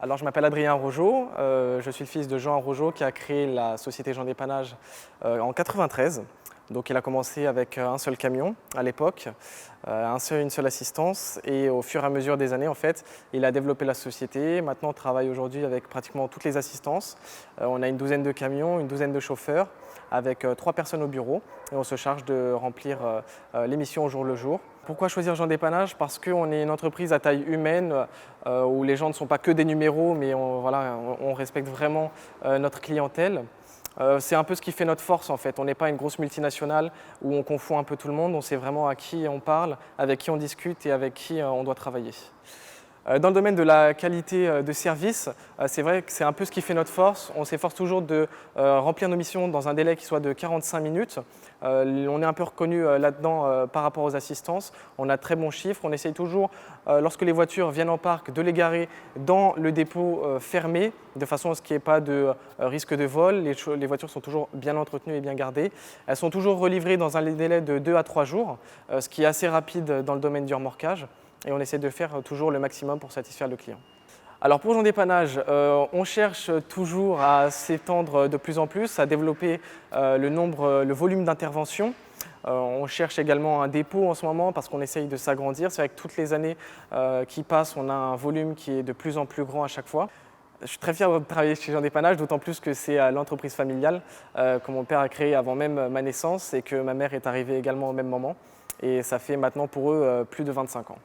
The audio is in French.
Alors, je m'appelle Adrien Rojo, je suis le fils de Jean Rojo qui a créé la société Jean Dépannage en 93. Donc, il a commencé avec un seul camion à l'époque, une seule assistance, et au fur et à mesure des années, en fait, il a développé la société. Maintenant, on travaille aujourd'hui avec pratiquement toutes les assistances. On a une douzaine de camions, une douzaine de chauffeurs, avec 3 personnes au bureau, et on se charge de remplir les missions au jour le jour. Pourquoi choisir Jean Dépannage? Parce qu'on est une entreprise à taille humaine où les gens ne sont pas que des numéros, mais on respecte vraiment notre clientèle. C'est un peu ce qui fait notre force en fait. On n'est pas une grosse multinationale où on confond un peu tout le monde, on sait vraiment à qui on parle, avec qui on discute et avec qui on doit travailler. Dans le domaine de la qualité de service, c'est vrai que c'est un peu ce qui fait notre force. On s'efforce toujours de remplir nos missions dans un délai qui soit de 45 minutes. On est un peu reconnu là-dedans par rapport aux assistances. On a de très bons chiffres. On essaye toujours, lorsque les voitures viennent en parc, de les garer dans le dépôt fermé, de façon à ce qu'il n'y ait pas de risque de vol. Les voitures sont toujours bien entretenues et bien gardées. Elles sont toujours relivrées dans un délai de 2 à 3 jours, ce qui est assez rapide dans le domaine du remorquage. Et on essaie de faire toujours le maximum pour satisfaire le client. Alors pour Jean Dépannage, on cherche toujours à s'étendre de plus en plus, à développer le volume d'intervention. On cherche également un dépôt en ce moment parce qu'on essaye de s'agrandir. C'est vrai que toutes les années qui passent, on a un volume qui est de plus en plus grand à chaque fois. Je suis très fier de travailler chez Jean Dépannage, d'autant plus que c'est l'entreprise familiale que mon père a créée avant même ma naissance et que ma mère est arrivée également au même moment. Et ça fait maintenant pour eux plus de 25 ans.